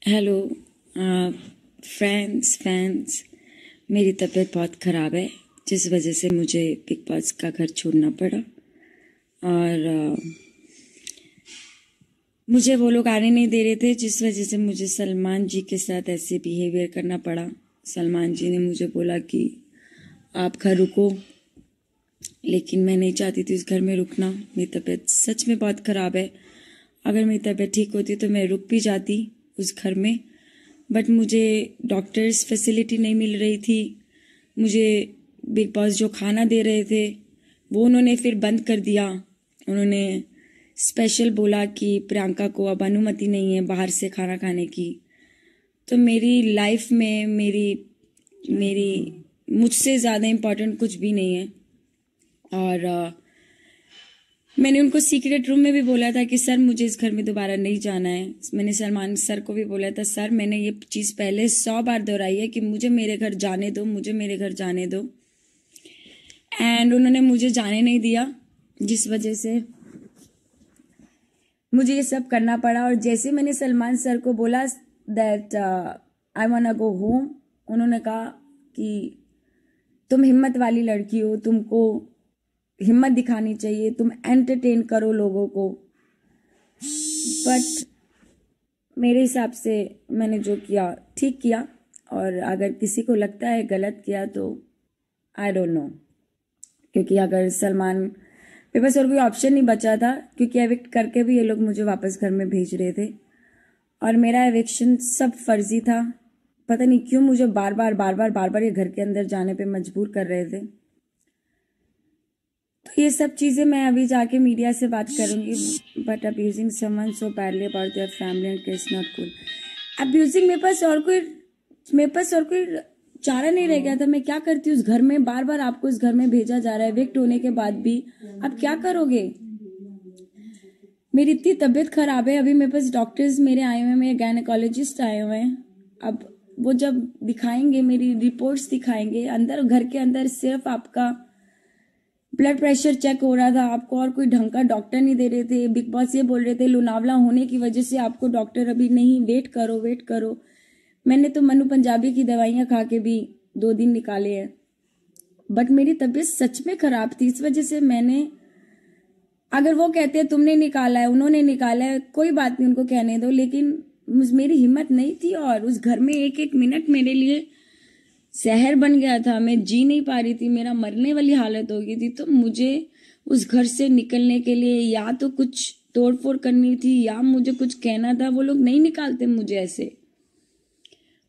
Hello friends fans. मेरी तबीयत बहुत ख़राब है जिस वजह से मुझे बिग बॉस का घर छोड़ना पड़ा और मुझे वो लोग आने नहीं दे रहे थे, जिस वजह से मुझे सलमान जी के साथ ऐसे बिहेवियर करना पड़ा। सलमान जी ने मुझे बोला कि आप घर रुको, लेकिन मैं नहीं चाहती थी उस घर में रुकना। मेरी तबीयत सच में बहुत ख़राब है। अगर मेरी तबीयत ठीक होती तो मैं रुक भी जाती उस घर में, बट मुझे डॉक्टर्स फैसिलिटी नहीं मिल रही थी। मुझे बिग बॉस जो खाना दे रहे थे वो उन्होंने फिर बंद कर दिया। उन्होंने स्पेशल बोला कि प्रियंका को अब अनुमति नहीं है बाहर से खाना खाने की। तो मेरी लाइफ में मेरी मेरी मुझसे ज़्यादा इम्पोर्टेंट कुछ भी नहीं है। और मैंने उनको सीक्रेट रूम में भी बोला था कि सर मुझे इस घर में दोबारा नहीं जाना है। मैंने सलमान सर को भी बोला था, सर मैंने ये चीज़ पहले 100 बार दोहराई है कि मुझे मेरे घर जाने दो, मुझे मेरे घर जाने दो। एंड उन्होंने मुझे जाने नहीं दिया, जिस वजह से मुझे ये सब करना पड़ा। और जैसे मैंने सलमान सर को बोला that I want go home, उन्होंने कहा कि तुम हिम्मत वाली लड़की हो, तुमको हिम्मत दिखानी चाहिए, तुम एंटरटेन करो लोगों को। बट मेरे हिसाब से मैंने जो किया ठीक किया, और अगर किसी को लगता है गलत किया तो आई डोंट नो, क्योंकि अगर सलमान मेरे पास और कोई ऑप्शन नहीं बचा था, क्योंकि एविक्ट करके भी ये लोग मुझे वापस घर में भेज रहे थे और मेरा एविक्शन सब फर्जी था। पता नहीं क्यों मुझे बार बार ये घर के अंदर जाने पे मजबूर कर रहे थे। तो ये सब चीज़ें मैं अभी जाके मीडिया से बात करूंगी। But abusing someone so badly about their family and it's not cool. Abusing मेरे पास और कोई चारा नहीं रह गया था। मैं क्या करती उस घर में? बार बार आपको उस घर में भेजा जा रहा है विक्ट होने के बाद भी। अब क्या करोगे? मेरी इतनी तबीयत खराब है। अभी मेरे पास डॉक्टर्स मेरे आए हुए हैं, मेरे गायनेकोलॉजिस्ट आए हुए हैं। अब वो जब दिखाएंगे, मेरी रिपोर्ट्स दिखाएंगे, अंदर घर के अंदर सिर्फ आपका ब्लड प्रेशर चेक हो रहा था, आपको और कोई ढंग का डॉक्टर नहीं दे रहे थे। बिग बॉस ये बोल रहे थे लोनावला होने की वजह से आपको डॉक्टर अभी नहीं, वेट करो। मैंने तो मनु पंजाबी की दवाइयां खा के भी 2 दिन निकाले हैं। बट मेरी तबीयत सच में खराब थी, इस वजह से मैंने, अगर वो कहते हैं तुमने निकाला है, उन्होंने निकाला है, कोई बात नहीं, उनको कहने दो, लेकिन मेरी हिम्मत नहीं थी। और उस घर में एक एक मिनट मेरे लिए जहर बन गया था। मैं जी नहीं पा रही थी, मेरा मरने वाली हालत हो गई थी। तो मुझे उस घर से निकलने के लिए या तो कुछ तोड़फोड़ करनी थी या मुझे कुछ कहना था। वो लोग नहीं निकालते मुझे ऐसे।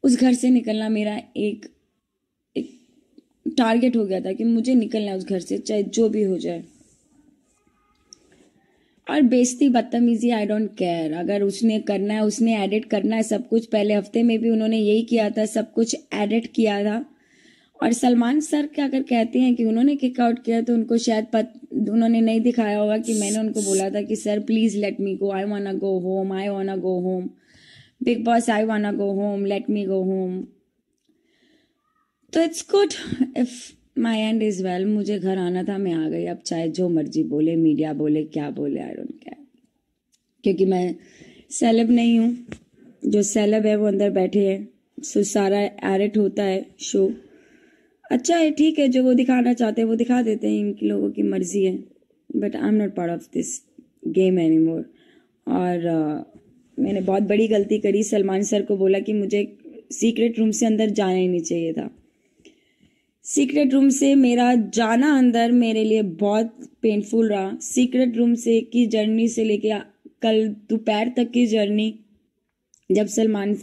उस घर से निकलना मेरा एक टारगेट हो गया था कि मुझे निकलना है उस घर से, चाहे जो भी हो जाए। और बेइज्जती, बदतमीजी, आई डोंट केयर। अगर उसने करना है, उसने एडिट करना है सब कुछ। पहले हफ्ते में भी उन्होंने यही किया था, सब कुछ एडिट किया था। और सलमान सर क्या अगर कहते हैं कि उन्होंने किक आउट किया, तो उनको शायद उन्होंने नहीं दिखाया होगा कि मैंने उनको बोला था कि sir please let me go, I wanna go home, Bigg Boss I wanna go home, let me go home. तो it's good if my end is well. मुझे घर आना था, मैं आ गई। अब चाहे जो मर्जी बोले, मीडिया बोले, क्या बोले, आई डोंट केयर, क्योंकि मैं सेलेब नहीं हूँ। जो सेलेब है वो अंदर बैठे हैं। सो सारा एडिट होता है शो। अच्छा है, ठीक है, जो वो दिखाना चाहते हैं वो दिखा देते हैं, इनकी लोगों की मर्जी है। But I am not part of this game any more. और मैंने बहुत बड़ी गलती करी। सलमान सर को बोला कि मुझे सीक्रेट रूम से अंदर जाना ही नहीं चाहिए था। सीक्रेट रूम से मेरा जाना अंदर मेरे लिए बहुत पेनफुल रहा। सीक्रेट रूम से की जर्नी से लेके कल दोपहर तक की जर्नी, जब सलमान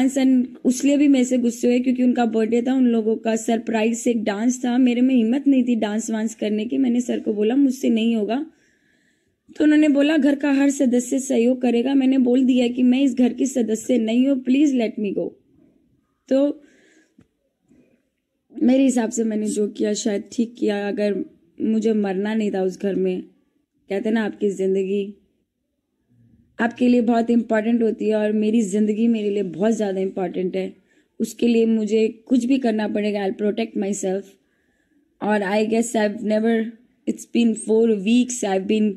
सर उसलिए भी मेरे से गुस्से हुए क्योंकि उनका बर्थडे था, उन लोगों का सरप्राइज से एक डांस था। मेरे में हिम्मत नहीं थी डांस वांस करने की। मैंने सर को बोला मुझसे नहीं होगा, तो उन्होंने बोला घर का हर सदस्य सहयोग करेगा। मैंने बोल दिया कि मैं इस घर की सदस्य नहीं हूँ, प्लीज लेट मी गो। तो मेरे हिसाब से मैंने जो किया शायद ठीक किया। अगर मुझे मरना नहीं था उस घर में, कहते ना आपकी जिंदगी आपके लिए बहुत इंपॉर्टेंट होती है, और मेरी जिंदगी मेरे लिए बहुत ज़्यादा इंपॉर्टेंट है। उसके लिए मुझे कुछ भी करना पड़ेगा। I protect my self. और I guess I never, it's been 4 weeks I been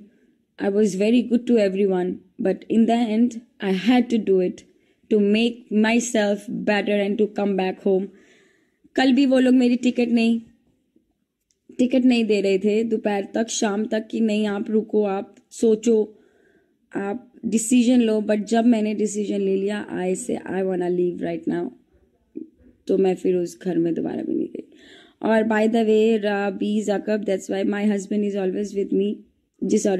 I was very good to everyone, but in the end, I had to do it to make myself better and to come back home. कल भी वो लोग मेरी ticket नहीं दे रहे थे दोपहर तक, शाम तक, कि नहीं आप रुको, आप सोचो, आप डिसीजन लो. बट जब मैंने डिसीजन ले लिया, I want leave right now, तो मैं फिर उस घर में दोबारा भी नहीं गई. और by the way, because, that's why my husband is always with me. जिस औरत